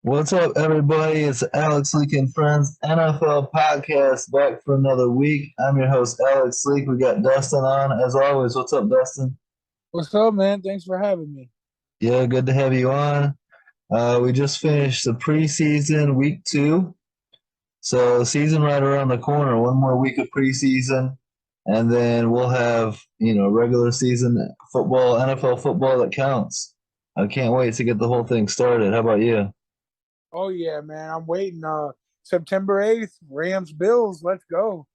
What's up, everybody? It's Alex Leak and Friends NFL podcast back for another week. I'm your host, Alex Leak. We got Dustin on. As always, what's up, Dustin? What's up, man? Thanks for having me. Yeah, good to have you on. We just finished the preseason week 2. So, season right around the corner. One more week of preseason, and then we'll have, regular season football, NFL football that counts. I can't wait to get the whole thing started. How about you? Oh yeah, man. I'm waiting. September 8th, Rams Bills. Let's go.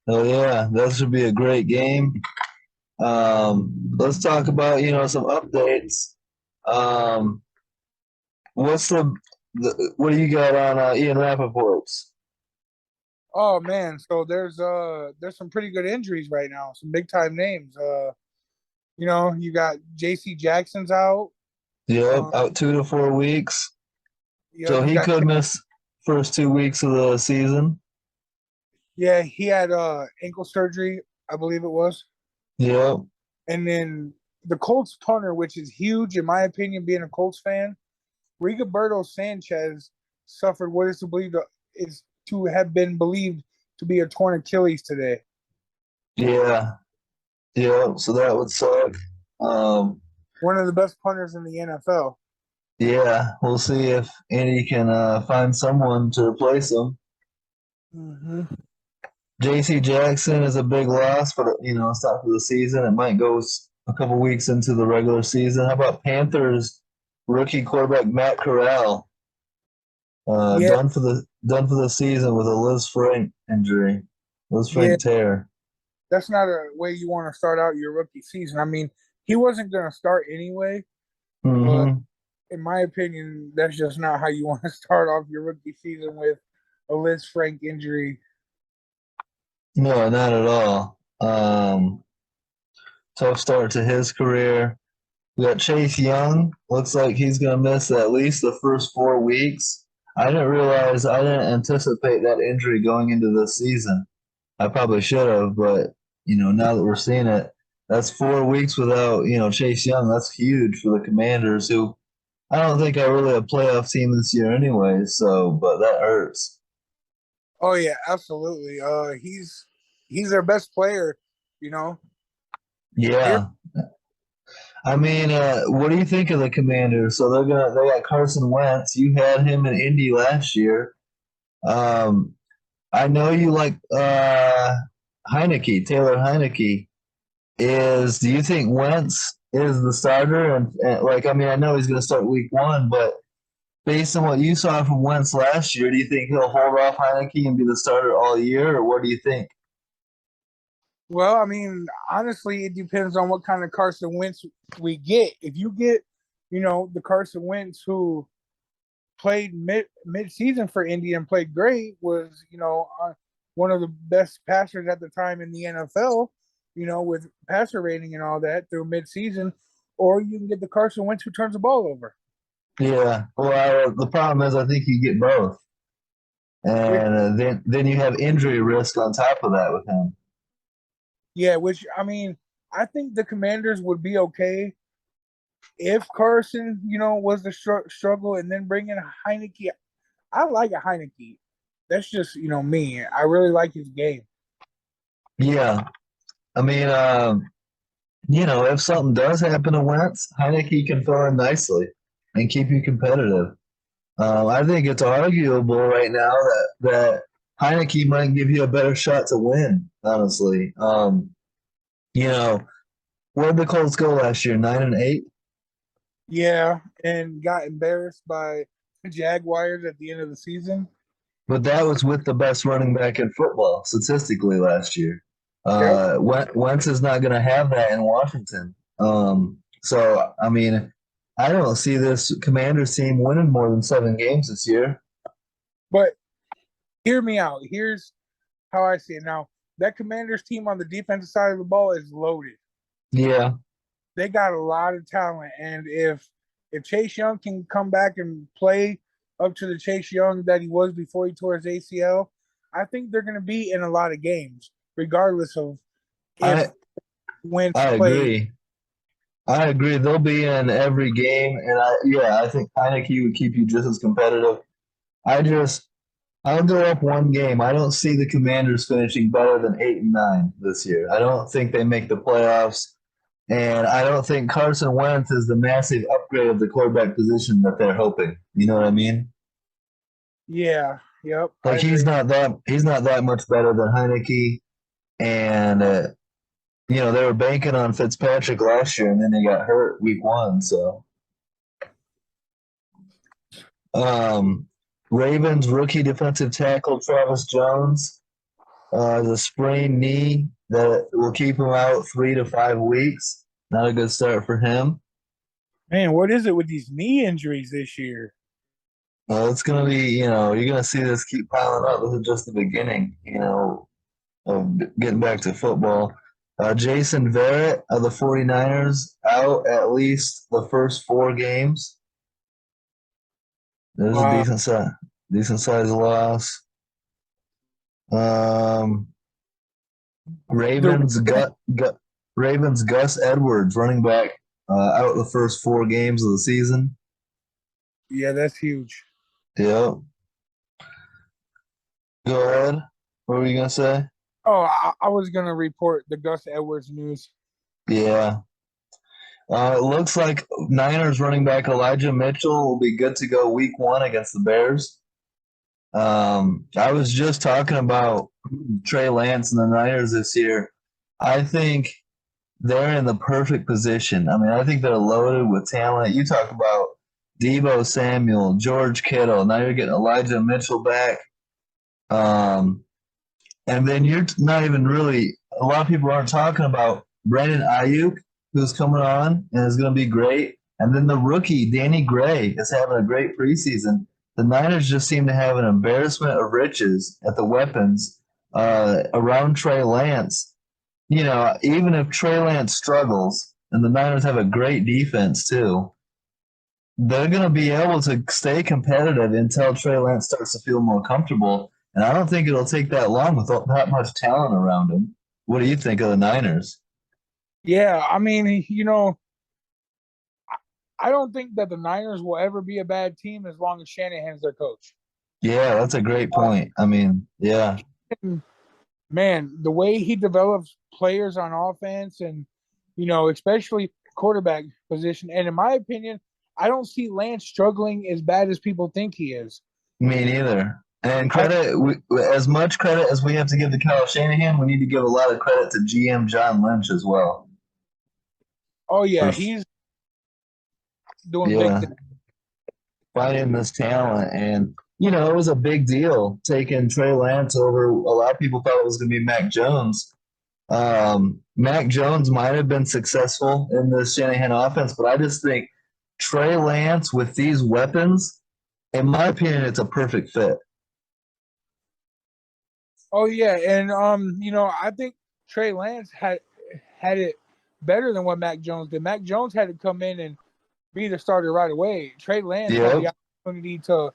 Oh, yeah, that should be a great game. Let's talk about some updates. Um, what's the what do you got on Ian Rappaport's? Oh man, so there's some pretty good injuries right now. Some big time names. You got JC Jackson's out. Yep, Uh, out 2 to 4 weeks, yep, so you he got could miss first 2 weeks of the season. yeah, he had ankle surgery, I believe it was. Yep, And then the Colts punter, which is huge in my opinion, being a Colts fan, Rigoberto Sanchez suffered what is to have been believed to be a torn Achilles today. yeah, yeah. So that would suck. Um, One of the best punters in the NFL. yeah, we'll see if Andy can find someone to replace him. Mm-hmm. J.C. Jackson is a big loss, but it's not for the season. It might go a couple weeks into the regular season. How about Panthers rookie quarterback Matt Corral? Yeah, Done for the season with a Liz Frank injury, Liz yeah, Frank tear. that's not a way you want to start out your rookie season. I mean, he wasn't going to start anyway, but Hmm. in my opinion, that's just not how you want to start off your rookie season with a Liz Frank injury. No, not at all. Tough start to his career. We got Chase Young. Looks like he's going to miss at least the first 4 weeks. I didn't anticipate that injury going into this season. I probably should have, but now that we're seeing it, that's 4 weeks without, Chase Young. That's huge for the Commanders, who I don't think are really a playoff team this year anyway. So, but that hurts. Oh yeah, absolutely. He's their best player. You know, here. Yeah. I mean, what do you think of the Commanders? So they got Carson Wentz. You had him in Indy last year. Um, I know you like Taylor Heineke. Do you think Wentz is the starter? And like, I mean, I know he's going to start week 1, but based on what you saw from Wentz last year, do you think he'll hold off Heineke and be the starter all year, or what do you think? Well, I mean, honestly, it depends on what kind of Carson Wentz we get. If you get, the Carson Wentz who played mid season for Indy and played great, was one of the best passers at the time in the NFL, with passer rating and all that through mid season, or you can get the Carson Wentz who turns the ball over. Yeah, well, the problem is I think you get both, Which and then you have injury risk on top of that with him. yeah, which I mean, I think the Commanders would be okay if Carson, was the struggle, and then bring in Heineke. I like a Heineke. That's just me. I really like his game. Yeah, I mean, if something does happen to Wentz, Heineke can fill in nicely and keep you competitive. I think it's arguable right now that Heineke might give you a better shot to win. Honestly, you know, where did the Colts go last year? 9-8, Yeah, and got embarrassed by the Jaguars at the end of the season. but that was with the best running back in football statistically last year. Yep. Wentz is not going to have that in Washington. So I mean, I don't see this Commanders team winning more than 7 games this year. But hear me out. Here's how I see it. Now, that Commanders team on the defensive side of the ball is loaded. Yeah, They got a lot of talent, and if Chase Young can come back and play up to the Chase Young that he was before he tore his ACL, I think they're going to be in a lot of games, regardless of if I Wentz I plays. agree. I agree. They'll be in every game, and I think Heineke would keep you just as competitive. I just I'll go up one game. I don't see the Commanders finishing better than 8-9 this year. I don't think they make the playoffs, and I don't think Carson Wentz is the massive upgrade of the quarterback position that they're hoping. You know what I mean? Yeah, yep, I Like agree. he's not that much better than Heineke, and they were banking on Fitzpatrick last year, and then they got hurt week one. So, um, Ravens rookie defensive tackle Travis Jones, the sprained knee that will keep him out 3 to 5 weeks. Not a good start for him. Man, what is it with these knee injuries this year? It's going to be, you're going to see this keep piling up. This is just the beginning, of getting back to football. Jason Verrett of the 49ers out at least the first 4 games. There's a Uh, decent size loss. Um, the Ravens Ravens Gus Edwards, running back, out the first 4 games of the season. Yeah, that's huge. Yep. Go ahead. What were you gonna say? Oh, I was gonna report the Gus Edwards news. Yeah. It looks like Niners running back Elijah Mitchell will be good to go week 1 against the Bears. I was just talking about Trey Lance and the Niners this year. I think they're in the perfect position. I mean, I think they're loaded with talent. You talk about Debo Samuel, George Kittle. Now you're getting Elijah Mitchell back. Um, and then you're not even really, a lot of people aren't talking about Brandon Ayuk, who's coming on and is going to be great. And then the rookie, Danny Gray, is having a great preseason. The Niners just seem to have an embarrassment of riches at the weapons around Trey Lance. Even if Trey Lance struggles, and the Niners have a great defense too, they're going to be able to stay competitive until Trey Lance starts to feel more comfortable. And I don't think it'll take that long with that much talent around him. What do you think of the Niners? Yeah, I mean, I don't think that the Niners will ever be a bad team as long as Shanahan's their coach. Yeah, that's a great point. I mean, yeah, Man, the way he develops players on offense and especially quarterback position, and in my opinion, I don't see Lance struggling as bad as people think he is. me neither. And I as much credit as we have to give to Kyle Shanahan, we need to give a lot of credit to GM John Lynch as well. Oh yeah, For he's doing big yeah, things. finding this talent. And, it was a big deal taking Trey Lance over. A lot of people thought it was going to be Mac Jones. Mac Jones might have been successful in the Shanahan offense, but I just think Trey Lance with these weapons, in my opinion, it's a perfect fit. Oh yeah, and I think Trey Lance had it better than what Mac Jones did. Mac Jones had to come in and be the starter right away. Trey Lance had Yep. the opportunity to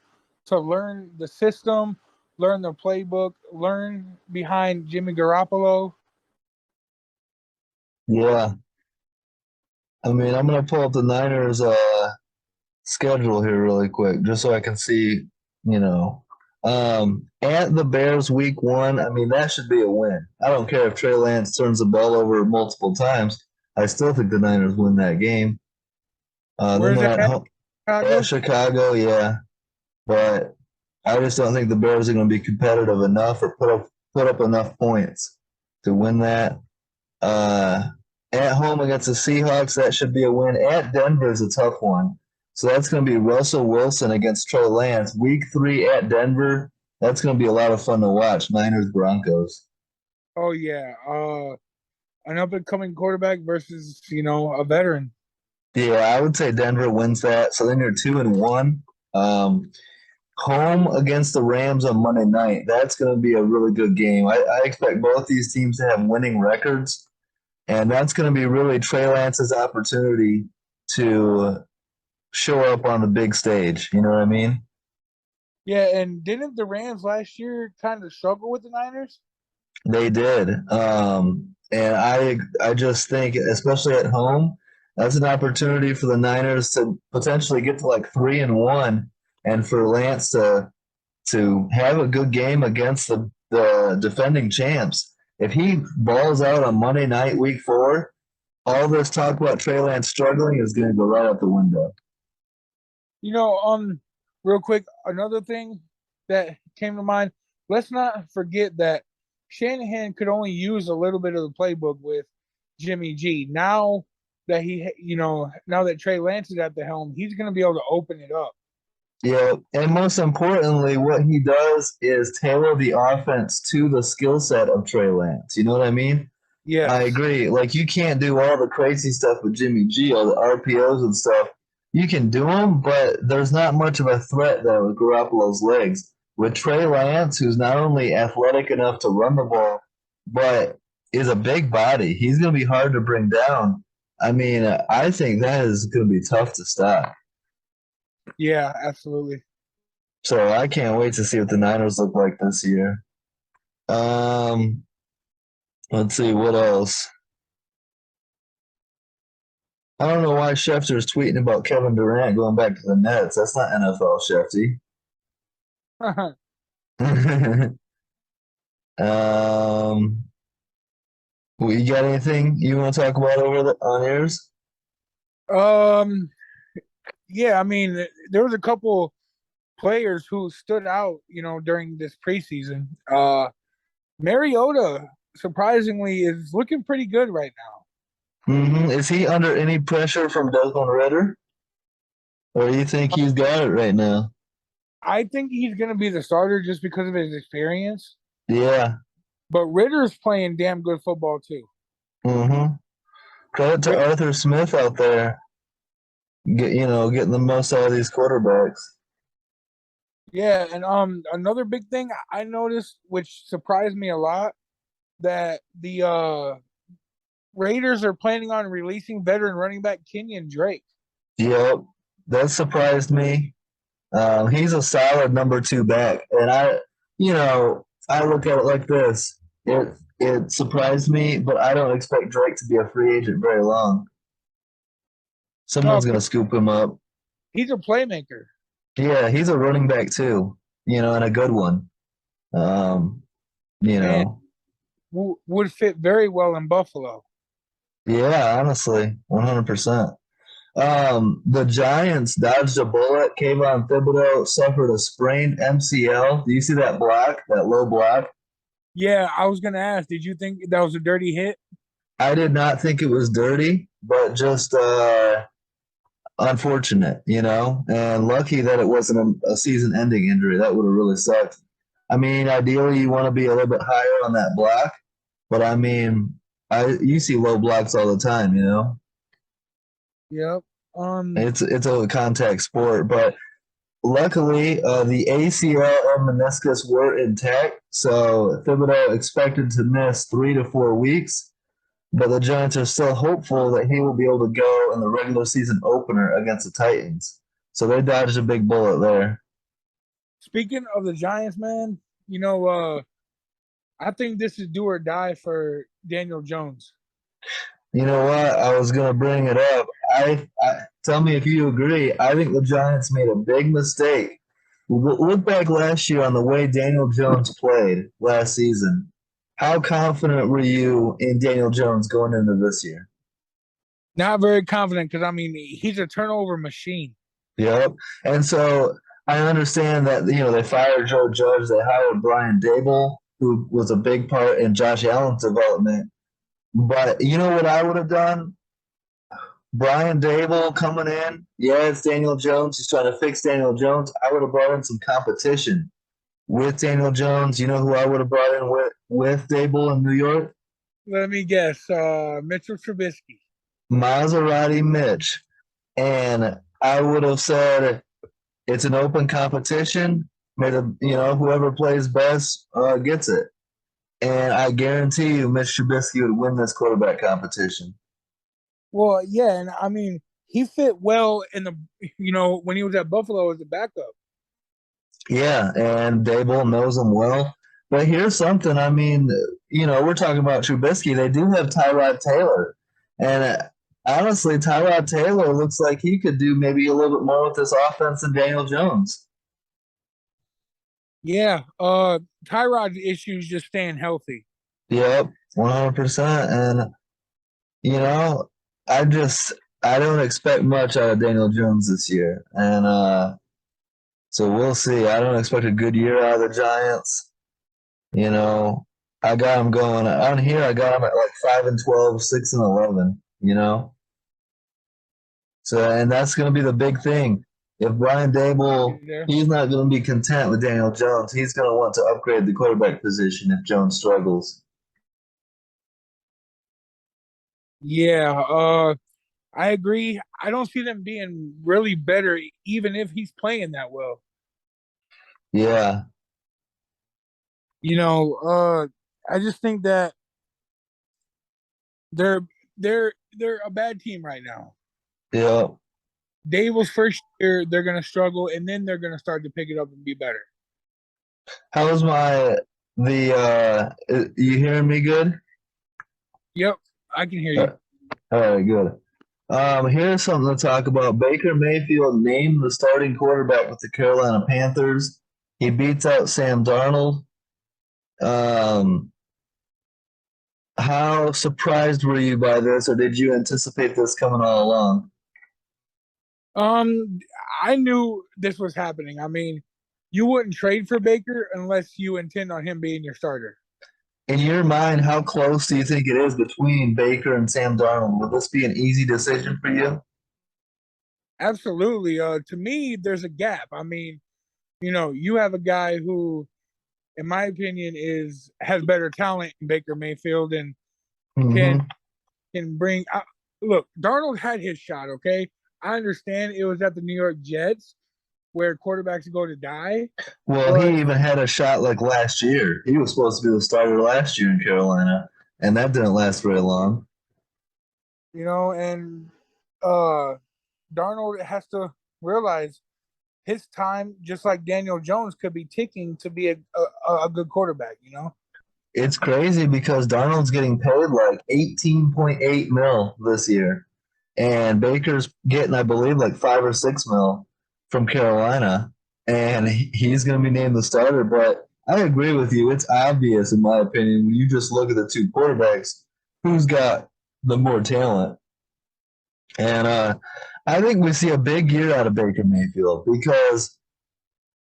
learn the system, learn the playbook, learn behind Jimmy Garoppolo. Yeah. I mean, I'm going to pull up the Niners schedule here really quick just so I can see, you know. At the Bears week 1, I mean, that should be a win. I don't care if Trey Lance turns the ball over multiple times. I still think the Niners win that game. Then Where's they're that at at? home at Chicago? Chicago, yeah. But I just don't think the Bears are going to be competitive enough or put up enough points to win that. Uh, at home against the Seahawks, that should be a win. At Denver is a tough one. So that's going to be Russell Wilson against Trey Lance. Week 3 at Denver. That's going to be a lot of fun to watch. Niners Broncos. Oh yeah, an up and coming quarterback versus a veteran. Yeah, I would say Denver wins that. So then you're 2-1. Um, Home against the Rams on Monday night. That's going to be a really good game. I expect both these teams to have winning records, and that's going to be really Trey Lance's opportunity to show up on the big stage. You know what I mean? Yeah, and didn't the Rams last year kind of struggle with the Niners? They did, and I just think, especially at home, That's an opportunity for the Niners to potentially get to like 3-1, and for Lance to have a good game against the defending champs. If he balls out on Monday night, week 4, all this talk about Trey Lance struggling is going to go right out the window. You know, real quick, another thing that came to mind. Let's not forget that Shanahan could only use a little bit of the playbook with Jimmy G. Now that now that Trey Lance is at the helm, he's going to be able to open it up. Yeah, and most importantly, what he does is tailor the offense to the skill set of Trey Lance. You know what I mean? I Yes. agree. Like you can't do all the crazy stuff with Jimmy G, all the RPOs and stuff. You can do them, but there's not much of a threat there with Garoppolo's legs. With Trey Lance, who's not only athletic enough to run the ball, but is a big body, he's going to be hard to bring down. I mean, I think that is going to be tough to stop. Yeah, absolutely. So I can't wait to see what the Niners look like this year. Um, let's see what else. I don't know why Schefter's tweeting about Kevin Durant going back to the Nets. That's not NFL, Shefty. um, you got anything you want to talk about on yours? um, yeah, I mean, there was a couple players who stood out, during this preseason. Mariota surprisingly is looking pretty good right now. Is he under any pressure from Desmond Ritter, or do you think he's got it right now? I think he's going to be the starter just because of his experience. Yeah. But Ritter's playing damn good football too. Mm-hmm. Credit to Arthur Smith out there, getting the most out of these quarterbacks. Yeah, and another big thing I noticed, which surprised me a lot, that the Raiders are planning on releasing veteran running back Kenyon Drake. Yep, that surprised me. He's a solid number 2 back, and I look at it like this: it surprised me, but I don't expect Drake to be a free agent very long. No, Someone's gonna scoop him up. he's a playmaker. Yeah, he's a running back too, and a good one. Um, you And know, would fit very well in Buffalo. yeah, honestly, 100%. The Giants dodged a bullet. Kayvon Thibodeau suffered a sprained MCL. Do you see that block, that low block? Yeah, I was gonna ask, did you think that was a dirty hit? I did not think it was dirty, but just unfortunate, and lucky that it wasn't a season-ending injury. That would have really sucked. I mean, ideally, you want to be a little bit higher on that block, but I mean, you see low blocks all the time. Yep. It's a contact sport, but luckily, the ACL and meniscus were intact, so Thibodeau expected to miss 3 to 4 weeks. But the Giants are still hopeful that he will be able to go in the regular season opener against the Titans. So they dodged a big bullet there. Speaking of the Giants, man, I think this is do or die for Daniel Jones. You know what? I was going to bring it up. I tell me if you agree. I think the Giants made a big mistake. Look back last year on the way Daniel Jones played last season. How confident were you in Daniel Jones going into this year? Not very confident because he's a turnover machine. Yep. And so I understand that they fired Joe Judge, they hired Brian Dable, who was a big part in Josh Allen's development. But you know what I would have done? Brian Dable coming in. Yeah, it's Daniel Jones. He's trying to fix Daniel Jones. I would have brought in some competition with Daniel Jones. You know who I would have brought in with Dable in New York? Let me guess. Mitchell Trubisky. Maserati Mitch. And I would have said it's an open competition. Whoever plays best gets it. And I guarantee you, Mitch Trubisky would win this quarterback competition. Well, yeah, and he fit well in when he was at Buffalo as a backup. Yeah, and Dable knows him well. But here's something. I mean, we're talking about Trubisky. They do have Tyrod Taylor, and honestly, Tyrod Taylor looks like he could do maybe a little bit more with this offense than Daniel Jones. Yeah, Tyrod's issues just staying healthy. Yep, 100%. And you know, I just I don't expect much out of Daniel Jones this year, and so we'll see. I don't expect a good year out of the Giants. You know, I got him going on here. I got him at like 5-12, 6-11. You know, so and that's going to be the big thing. If Brian Dable, There. he's not going to be content with Daniel Jones. He's going to want to upgrade the quarterback position if Jones struggles. Yeah, I agree. I don't see them being really better, even if he's playing that well. Yeah, You know, I just think that they're they're a bad team right now. yeah. Dable's first year, they're gonna struggle, and then they're gonna start to pick it up and be better. How's my you hearing me good? Yep, I can hear Uh, you. All right, good. Here's something to talk about. Baker Mayfield named the starting quarterback with the Carolina Panthers. He beats out Sam Darnold. Um, how surprised were you by this, or did you anticipate this coming all along? Um, I knew this was happening. I mean, you wouldn't trade for Baker unless you intend on him being your starter. In your mind, how close do you think it is between Baker and Sam Darnold? Would this be an easy decision for you? Absolutely. To me, there's a gap. I mean, you have a guy who, in my opinion, has better talent in Baker Mayfield and can Mm-hmm. can bring. Look, Darnold had his shot. Okay, I understand it was at the New York Jets where quarterbacks go to die, Well, but he even had a shot like last year. He was supposed to be the starter last year in Carolina, and that didn't last very long. and uh, Darnold has to realize his time, just like Daniel Jones, could be ticking to be a good quarterback. It's crazy because Darnold's getting paid like 18.8 mil this year, and Baker's getting, I believe, like 5 or 6 mil from Carolina, and he's going to be named the starter. But I agree with you; it's obvious, in my opinion, when you just look at the two quarterbacks, who's got the more talent. And I think we see a big year out of Baker Mayfield because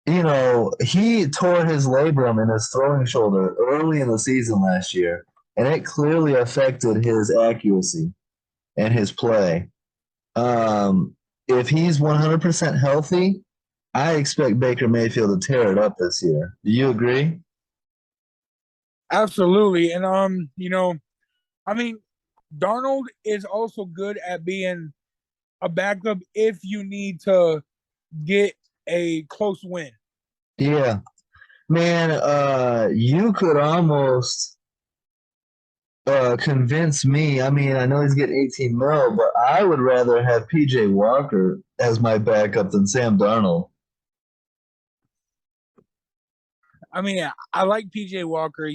he tore his labrum in his throwing shoulder early in the season last year, and it clearly affected his accuracy and his play. If he's 100% healthy, I expect Baker Mayfield to tear it up this year. Do you agree? Absolutely, and I mean, Darnold is also good at being a backup if you need to get a close win. Yeah, man. You could almost convince me. I mean, I know he's getting 18 mil, but I would rather have PJ Walker as my backup than Sam Darnold. I mean, I like PJ Walker.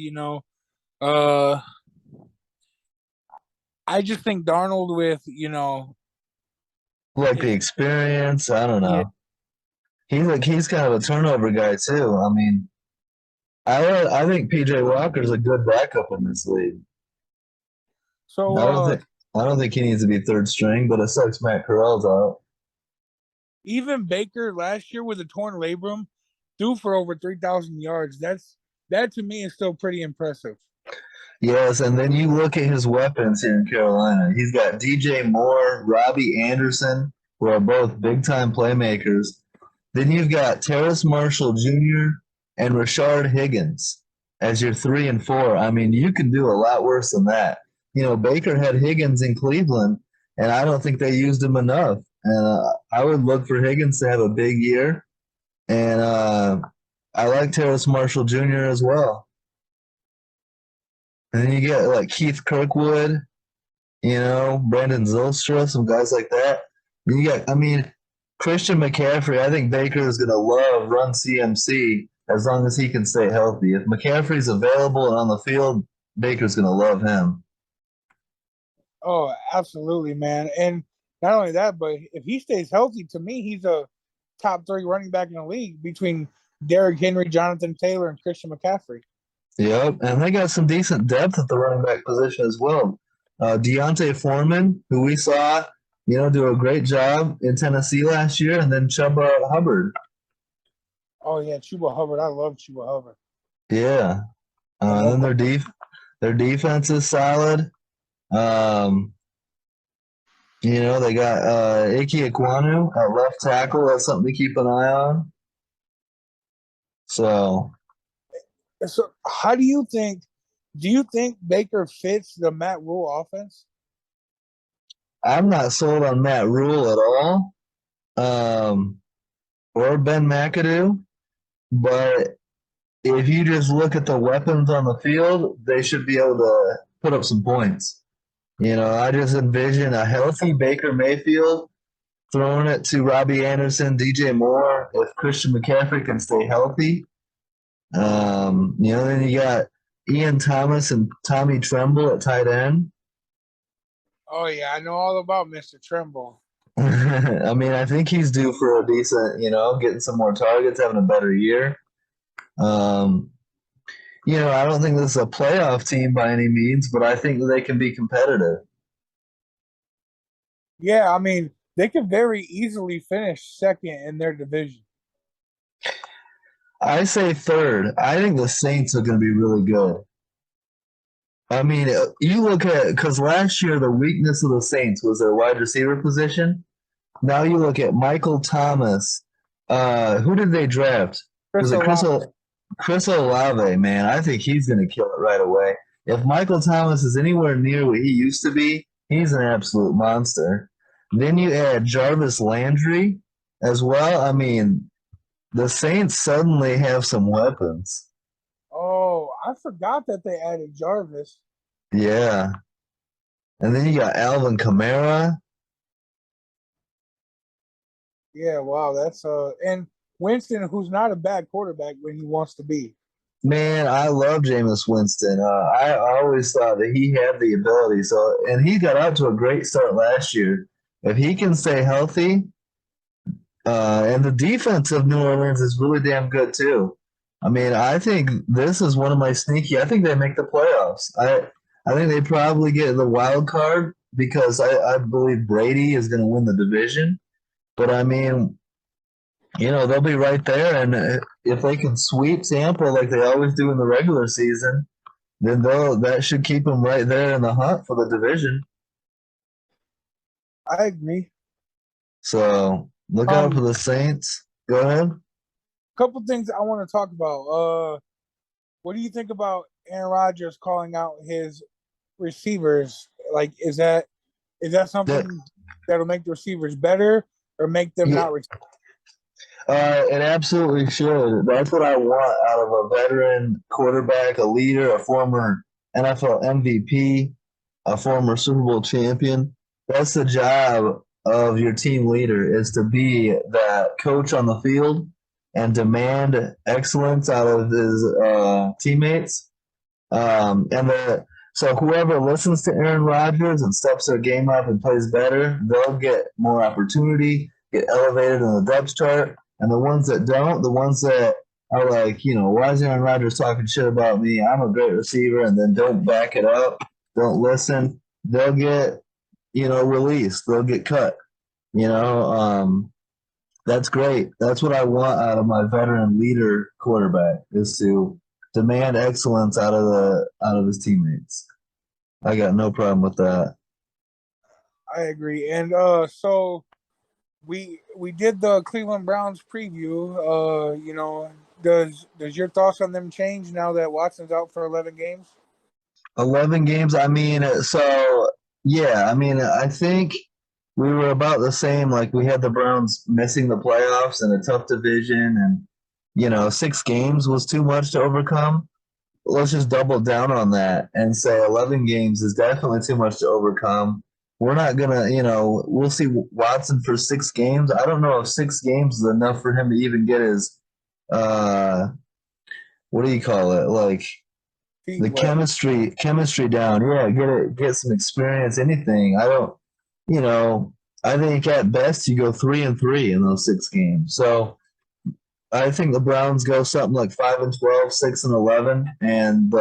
Uh, I just think Darnold with Like the if experience, I don't yeah. know. He's kind of a turnover guy too. I mean, I think PJ Walker's a good backup in this league. So I don't think I don't think he needs to be third string, but it sucks Matt Corral's out. even Baker last year with a torn labrum threw for over 3,000 yards. That to me is still pretty impressive. Yes, and then you look at his weapons here in Carolina. He's got DJ Moore, Robbie Anderson, who are both big time playmakers. Then you've got Terrace Marshall Jr. and Rashard Higgins as your 3 and 4. I mean, you can do a lot worse than that. Baker had Higgins in Cleveland, and I don't think they used him enough. And I would look for Higgins to have a big year. And I like Terrace Marshall Jr. as well. And then you get like Keith Kirkwood, Brandon Zylstra, some guys like that. I mean, Christian McCaffrey. I think Baker is going to love run CMC as long as he can stay healthy. If McCaffrey's available and on the field, Baker's going to love him. Oh, absolutely, man. And not only that, but if he stays healthy, to me, he's a top three running back in the league between Derrick Henry, Jonathan Taylor, and Christian McCaffrey. Yep, and they got some decent depth at the running back position as well. Deontay Foreman, who we saw, do a great job in Tennessee last year, and then Chuba Hubbard. Oh yeah, Chuba Hubbard. I love Chuba Hubbard. Yeah, and then their defense is solid. Um, they got Ike Ekwonu at left tackle. That's something to keep an eye on. So So, how do you think? Do you think Baker fits the Matt Rule offense? I'm not sold on Matt Rule at all, or Ben McAdoo, but if you just look at the weapons on the field, they should be able to put up some points. I just envision a healthy Baker Mayfield throwing it to Robbie Anderson, DJ Moore, if Christian McCaffrey can stay healthy. Then you got Ian Thomas and Tommy Tremble at tight end. Oh yeah, I know all about Mr. Tremble. I mean, I think he's due for a decent, getting some more targets, having a better year. I don't think this is a playoff team by any means, but I think they can be competitive. Yeah, I mean they could very easily finish second in their division. I say third. I think the Saints are going to be really good. I mean, you look at because last year the weakness of the Saints was their wide receiver position. Now you look at Michael Thomas. Who did they draft? Was it Chris Olave? Man, I think he's going to kill it right away. If Michael Thomas is anywhere near what he used to be, he's an absolute monster. Then you add Jarvis Landry as well. I mean, the Saints suddenly have some weapons. Oh, I forgot that they added Jarvis. Yeah. And then you got Alvin Kamara. Yeah, wow, that's and Winston, who's not a bad quarterback when he wants to be. Man, I love Jameis Winston. I always thought that he had the ability. So, and he got out to a great start last year. If he can stay healthy, and the defense of New Orleans is really damn good too. I mean, I think this is one of my sneaky. I think they make the playoffs. I think they probably get the wild card because I believe Brady is going to win the division. But I mean, they'll be right there, and if they can sweep Tampa like they always do in the regular season, then that should keep them right there in the hunt for the division. I agree. So look out for the Saints. Go ahead. Couple things I want to talk about. What do you think about Aaron Rodgers calling out his receivers? Like, is that something that'll make the receivers better or make them not? It absolutely should. That's what I want out of a veteran quarterback, a leader, a former NFL MVP, a former Super Bowl champion. That's the job of your team leader is to be that coach on the field and demand excellence out of his teammates. So whoever listens to Aaron Rodgers and steps their game up and plays better, they'll get more opportunity, get elevated in the depth chart. And the ones that don't, the ones that are like, why is Aaron Rodgers talking shit about me? I'm a great receiver, and then don't back it up, don't listen. They'll get, released. They'll get cut. That's great. That's what I want out of my veteran leader quarterback is to demand excellence out of his teammates. I got no problem with that. I agree. And so we did the Cleveland Browns preview. Does your thoughts on them change now that Watson's out for 11 games? 11 games. I mean, so yeah. I mean, I think we were about the same. Like we had the Browns missing the playoffs in a tough division, and 6 games was too much to overcome. Let's just double down on that and say 11 games is definitely too much to overcome. We're not gonna, we'll see Watson for 6 games. I don't know if 6 games is enough for him to even get his, what do you call it? Like feet The wet. chemistry down. Yeah, get some experience. Anything. I don't. You know, I think at best you go 3-3 in those 6 games. So I think the Browns go something like 5-12, 6-11, and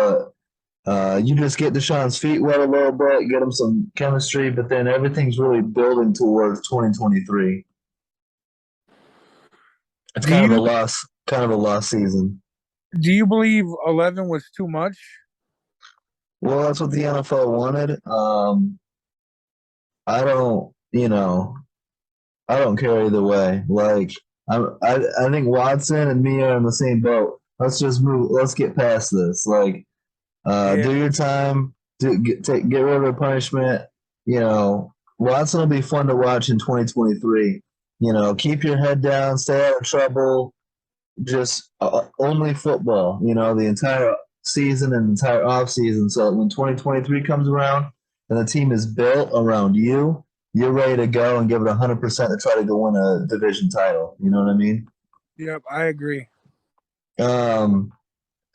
you just get Deshaun's feet wet a little bit, get him some chemistry, but then everything's really building towards 2023. It's Do you kind of a lost season. do you believe 11 was too much? Well, that's what the NFL wanted. I don't, I don't care either way. Like, I think Watson and me are in the same boat. Let's just move. Let's get past this. Like, Yeah, do your time. Get rid of the punishment. Watson will be fun to watch in 2023. Keep your head down. Stay out of trouble. Just only football. The entire season and entire off season. So when 2023 comes around and the team is built around you, you're ready to go and give it 100% to try to go win a division title. You know what I mean? yep, I agree. Um,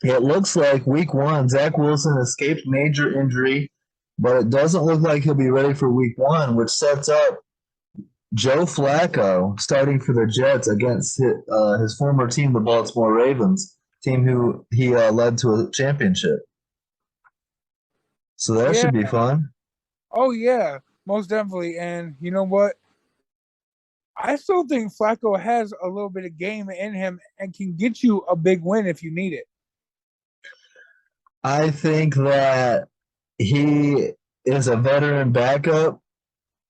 It looks like week 1, Zach Wilson escaped major injury, but it doesn't look like he'll be ready for week 1, which sets up Joe Flacco starting for the Jets against his former team, the Baltimore Ravens, team who he led to a championship. So that Yeah. should be fun. Oh yeah, most definitely. And you know what? I still think Flacco has a little bit of game in him and can get you a big win if you need it. I think that he is a veteran backup.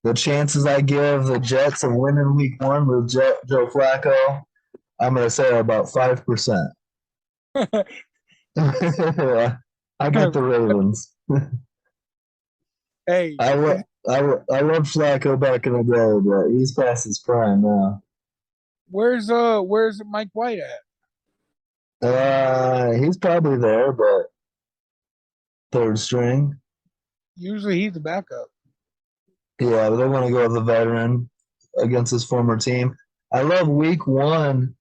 The chances I give the Jets of winning week 1 with Joe Flacco, I'm going to say are about 5%. I got the Ravens. Hey, I love Flacco back in the day, but he's past his prime now. where's Mike White at? He's probably there, but third string. Usually he's the backup. Yeah, but they want to go with a veteran against his former team. I love week 1.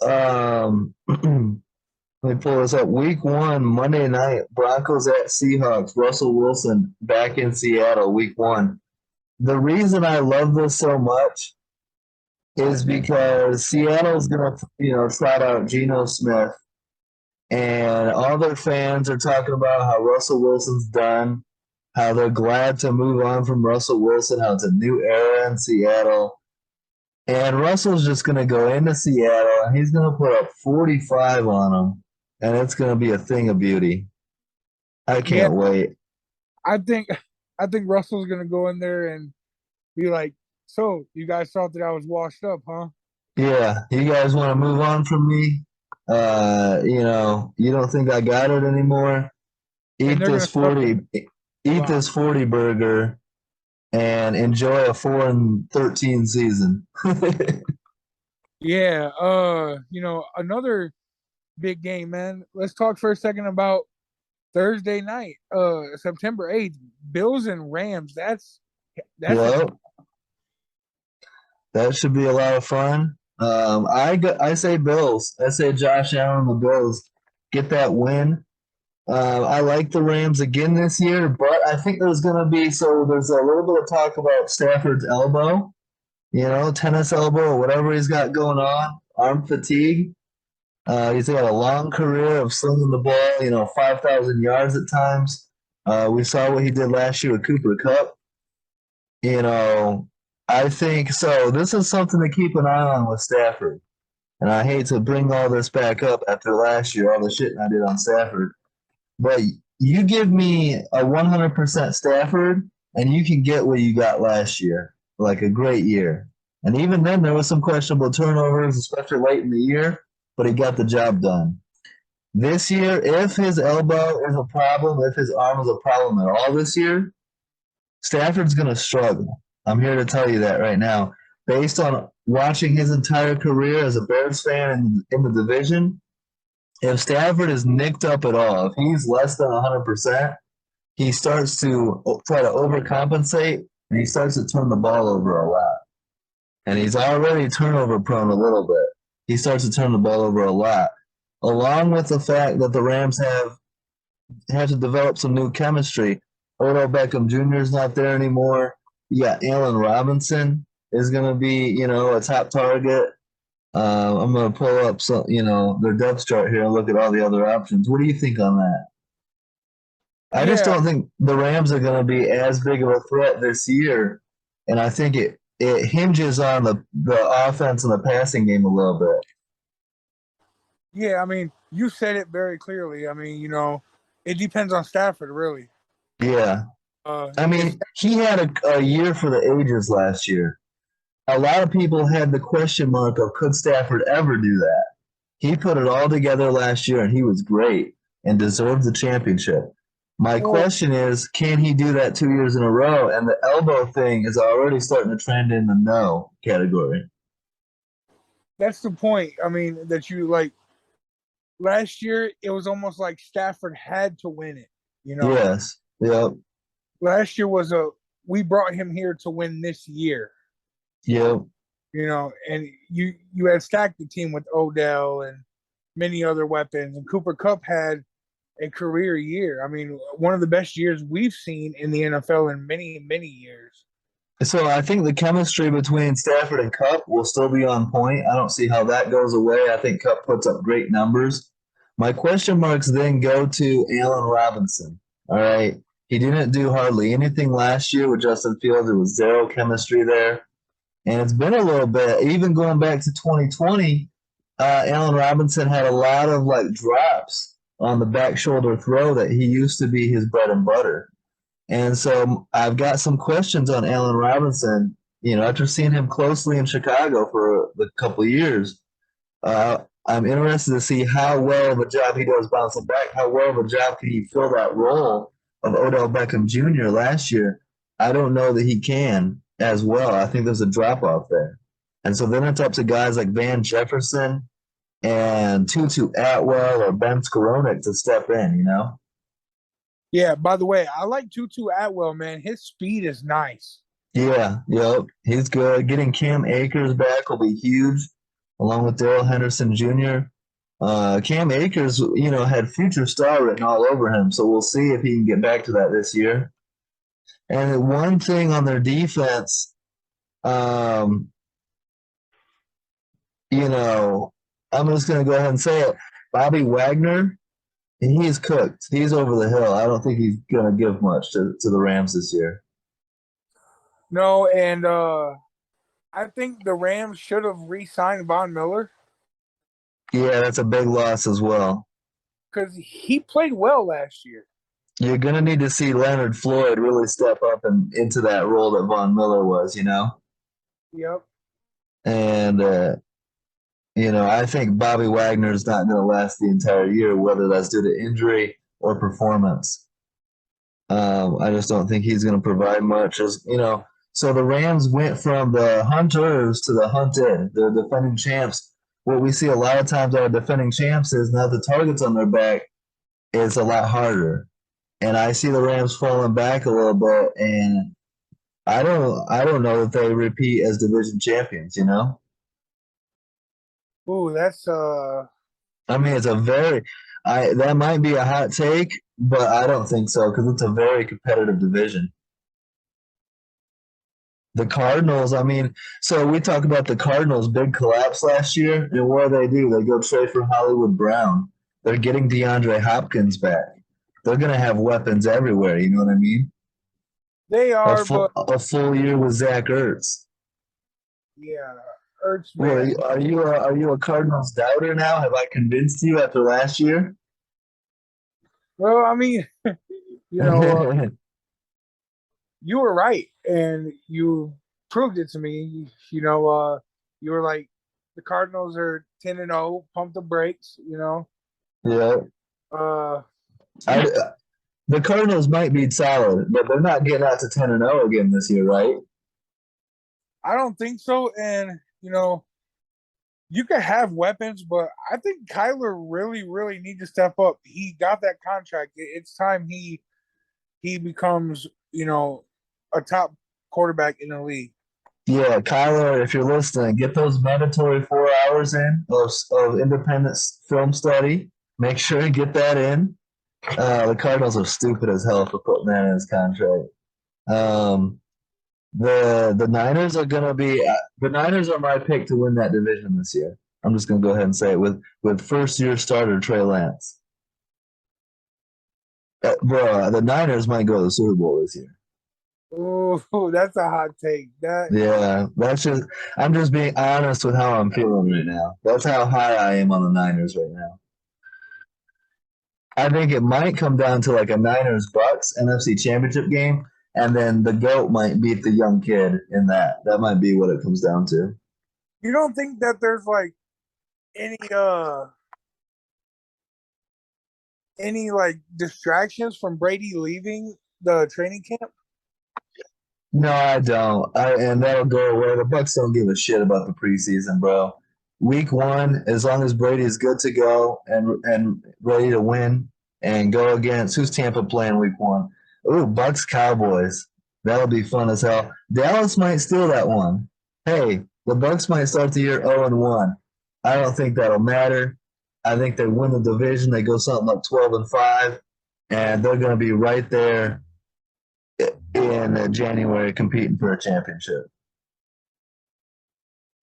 Let me pull this up. Week 1, Monday night, Broncos at Seahawks. Russell Wilson back in Seattle, week 1. The reason I love this so much is because Seattle's gonna, trot out Geno Smith, and all their fans are talking about how Russell Wilson's done, how they're glad to move on from Russell Wilson, how it's a new era in Seattle. And Russell's just gonna go into Seattle and he's gonna put up 45 on them, and it's gonna be a thing of beauty. I Yeah, can't wait. I think I think Russell's gonna go in there and be like, "So you guys thought that I was washed up, huh?" Yeah, you guys want to move on from me? You don't think I got it anymore? And Eat they're this gonna start 40 eat wow. this 40 burger and enjoy a 4-13 season. Yeah, another big game, man. Let's talk for a second about Thursday night, September 8th, Bills and Rams. That's a Well, that should be a lot of fun. I say Bills. I say Josh Allen, the Bills get that win. I like the Rams again this year, but I think there's going to be there's a little bit of talk about Stafford's elbow, tennis elbow or whatever he's got going on, arm fatigue. He's got a long career of slinging the ball, 5,000 yards at times. We saw what he did last year with Cooper Kupp. You know, I think so. This is something to keep an eye on with Stafford. And I hate to bring all this back up after last year, all the shit I did on Stafford. But you give me a 100% Stafford, and you can get what you got last year, like a great year. And even then, there was some questionable turnovers, especially late in the year, but he got the job done. This year, if his elbow is a problem, if his arm is a problem at all this year, Stafford's going to struggle. I'm here to tell you that right now. Based on watching his entire career as a Bears fan in the division, if Stafford is nicked up at all, if he's less than 100%, he starts to try to overcompensate and he starts to turn the ball over a lot. And he's already turnover prone a little bit. He starts to turn the ball over a lot, along with the fact that the Rams have have to develop some new chemistry. Odell Beckham Jr. is not there anymore. You got Allen Robinson is going to be, a top target. I'm going to pull up some, their depth chart here and look at all the other options. What do you think on that? I just Yeah, don't think the Rams are going to be as big of a threat this year, and I think it hinges on the offense and the passing game a little bit. yeah. I mean, you said it very clearly. I mean, it depends on Stafford, really. Yeah, I If mean he had a year for the ages last year. A lot of people had the question mark of could Stafford ever do that. He put it all together last year, and he was great and deserved the championship. My well, question is, can he do that 2 years in a row? And the elbow thing is already starting to trend in the no category. that's the point. I mean, that you like last year, it was almost like Stafford had to win it. You know, Yes. Yep. last year was we brought him here to win this year. Yep. And you had stacked the team with Odell and many other weapons, and Cooper Kupp had a career year. I mean, one of the best years we've seen in the NFL in many, many years. So I think the chemistry between Stafford and Cup will still be on point. I don't see how that goes away. I think Cup puts up great numbers. My question marks then go to Allen Robinson. All right. He didn't do hardly anything last year with Justin Fields. There was zero chemistry there. And it's been a little bit, even going back to 2020, Allen Robinson had a lot of like drops on the back shoulder throw that he used to be his bread and butter. And so I've got some questions on Allen Robinson. After seeing him closely in Chicago for a couple of years, I'm interested to see how well of a job he does bouncing back. How well of a job can he fill that role of Odell Beckham Jr. last year? I don't know that he can as well. I think there's a drop off there. And so then it's up to guys like Van Jefferson and Tutu Atwell or Ben Skowronek to step in. Yeah, by the way, I like Tutu Atwell, man. His speed is nice. Yeah, yep. He's good. Getting Cam Akers back will be huge, along with Daryl Henderson Jr. Cam Akers, had future star written all over him, so we'll see if he can get back to that this year. And one thing on their defense, um, you know, I'm just going to go ahead and say it. Bobby Wagner, he's cooked. He's over the hill. I don't think he's going to give much to the Rams this year. No, and I think the Rams should have re-signed Von Miller Yeah, that's a big loss as well. because he played well last year. You're going to need to see Leonard Floyd really step up and into that role that Von Miller was. Yep. And, I think Bobby Wagner is not going to last the entire year, whether that's due to injury or performance. I just don't think he's going to provide much. So the Rams went from the hunters to the hunted. They're defending champs. What we see a lot of times out of defending champs is now the targets on their back is a lot harder. And I see the Rams falling back a little bit, and I don't know if they repeat as division champions. Ooh, that's I mean, it's a very I that might be a hot take, but I don't think so because it's a very competitive division. The Cardinals, I mean, so we talk about the Cardinals' big collapse last year, and what do? They go trade for Hollywood Brown. They're getting DeAndre Hopkins back. They're going to have weapons everywhere. You know what I mean? they A are, full but a full year with Zach Ertz. yeah, Ertz, Well, man. are you a Cardinals doubter now? Have I convinced you after last year? Well, I mean, you know, uh, you were right, and you proved it to me. You were like, the Cardinals are 10-0, pump the brakes. Yeah, Uh, I, the Cardinals might be solid, but they're not getting out to 10-0 again this year, right? I don't think so, and you can have weapons, but I think Kyler really, really needs to step up. He got that contract. It's time he becomes, a top quarterback in the league. Yeah, Kyler, if you're listening, get those mandatory 4 hours in of independent film study. Make sure you get that in. The Cardinals are stupid as hell for putting that in his contract. Um, the Niners are gonna be the Niners are my pick to win that division this year. I'm just gonna go ahead and say it with first year starter Trey Lance. Bro, the Niners might go to the Super Bowl this year. Ooh, that's a hot take. That Yeah, that's just I'm just being honest with how I'm feeling right now. That's how high I am on the Niners right now. I think it might come down to like a Niners Bucks NFC Championship game, and then the GOAT might beat the young kid in that. That might be what it comes down to. you don't think that there's like any any like distractions from Brady leaving the training camp? No, I don't. And that'll go away. The Bucks don't give a shit about the preseason, bro. Week one, as long as Brady is good to go and ready to win and go against who's Tampa playing week one? Ooh, Bucks Cowboys. That'll be fun as hell. Dallas might steal that one. Hey, the Bucks might start the year 0-1. I don't think that'll matter. I think they win the division. They go something like 12-5, and they're going to be right there in January competing for a championship.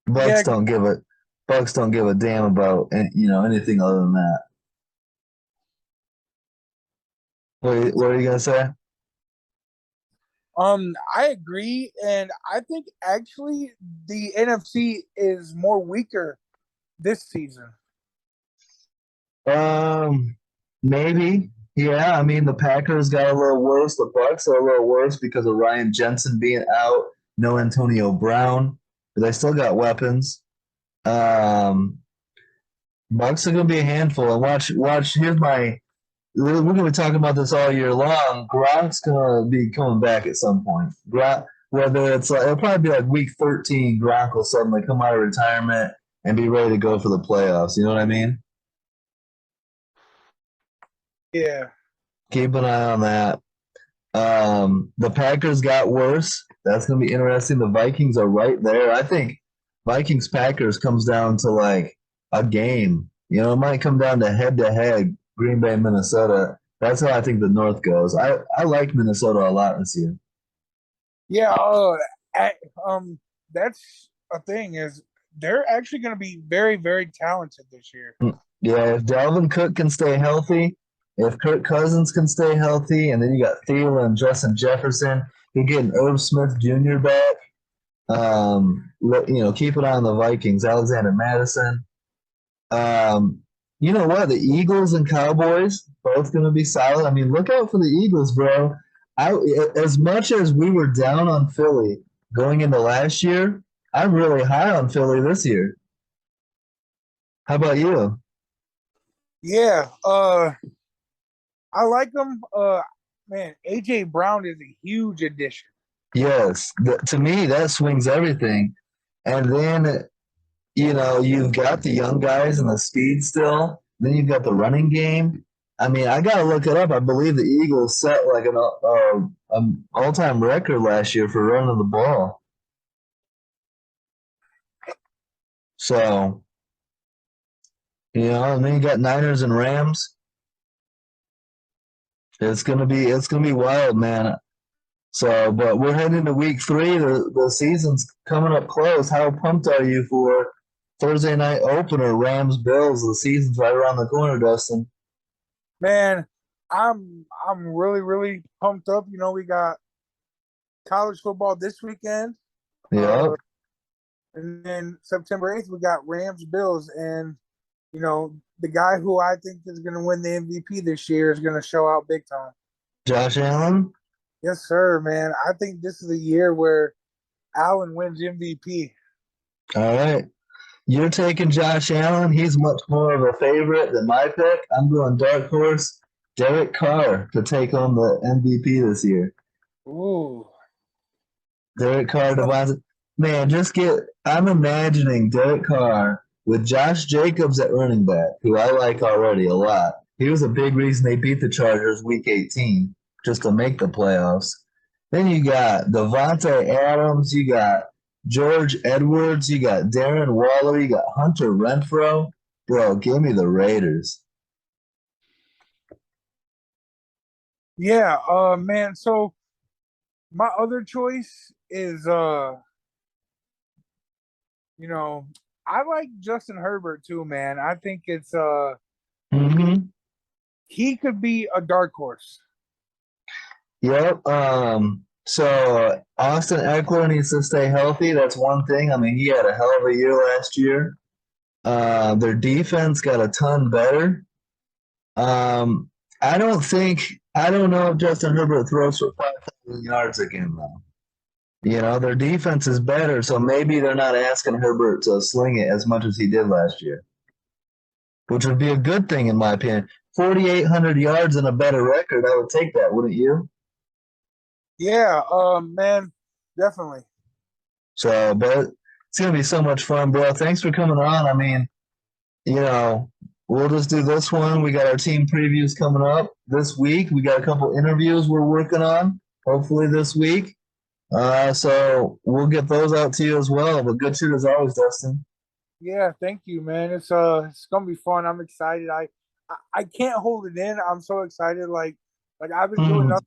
Yeah, Bucks don't give a Bucks don't give a damn about anything other than that. What are you gonna say? I agree, and I think actually the NFC is more weaker this season. Um, maybe. Yeah, I mean the Packers got a little worse. The Bucks are a little worse because of Ryan Jensen being out. No Antonio Brown, but they still got weapons. Um, Bucks are gonna be a handful. And watch. Here's my we're going to be talking about this all year long. Gronk's going to be coming back at some point. Whether it's like, it'll probably be like week 13, Gronk will suddenly come out of retirement and be ready to go for the playoffs. You know what I mean? Yeah, Keep an eye on that. The Packers got worse. That's going to be interesting. The Vikings are right there. I think Vikings Packers comes down to like a game. It might come down to head, Green Bay, Minnesota. That's how I think the North goes. I like Minnesota a lot this year. yeah. Um, that's a thing is they're actually going to be very, very talented this year. Yeah, if Dalvin Cook can stay healthy, if Kirk Cousins can stay healthy, and then you got Thielen, Justin Jefferson, you're getting Irv Smith Jr. back. Keep an eye on the Vikings, Alexander Madison. Um, you know what? The Eagles and Cowboys both going to be solid. I mean, look out for the Eagles, bro. As much as we were down on Philly going into last year, I'm really high on Philly this year. How about you? Yeah, I like them. Man, AJ Brown is a huge addition. Yes, to me that swings everything. And then you've got the young guys and the speed still. Then you've got the running game. I mean, I gotta look it up. I believe the Eagles set like an all-time record last year for running the ball. So and then you got Niners and Rams. It's gonna be wild, man. So, but we're heading into week three. The season's coming up close. How pumped are you for Thursday night opener, Rams Bills? The season's right around the corner, Dustin. Man, I'm really, really pumped up. You know, we got college football this weekend. Yep. And then September 8th, we got Rams Bills. And, the guy who I think is going to win the MVP this year is going to show out big time. Josh Allen. Yes, sir, man. I think this is a year where Allen wins MVP. All right. You're taking Josh Allen. He's much more of a favorite than my pick. I'm going dark horse, Derek Carr, to take on the MVP this year. Ooh. Derek Carr, Devontae. Man, I'm imagining Derek Carr with Josh Jacobs at running back, who I like already a lot. He was a big reason they beat the Chargers week 18 just to make the playoffs. Then you got Devontae Adams, you got George Edwards, you got Darren Waller, you got Hunter Renfro. Bro, give me the Raiders. Yeah, man. So my other choice is you know, I like Justin Herbert too, man. I think it's Mm-hmm. he could be a dark horse. Yep. So Austin Eckler needs to stay healthy. That's one thing. I mean, he had a hell of a year last year. Their defense got a ton better. Um, I don't know if Justin Herbert throws for 5,000 yards again, though. You know, their defense is better, so maybe they're not asking Herbert to sling it as much as he did last year, which would be a good thing in my opinion. 4,800 yards and a better record, I would take that, wouldn't you? Yeah, man, definitely. So, but it's gonna be so much fun, bro. Thanks for coming on. I mean, you know, we'll just do this one. We got our team previews coming up this week. We got a couple interviews we're working on, hopefully this week. So we'll get those out to you as well. But good shit as always, Dustin. Yeah, thank you, man. It's gonna be fun. I'm excited. I can't hold it in. I'm so excited. Like I've been doing Mm, nothing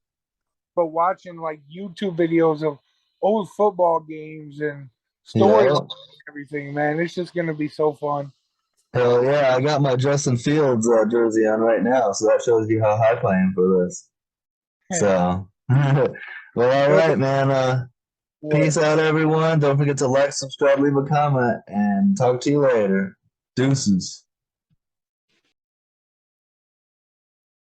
but watching like YouTube videos of old football games and stories, yeah. and everything, man. It's just gonna be so fun. Hell yeah. I got my Justin Fields jersey on right now. So that shows you how hype I am for this. So, well, all Good. right, man. What? Peace out, everyone. Don't forget to like, subscribe, leave a comment, and talk to you later. Deuces.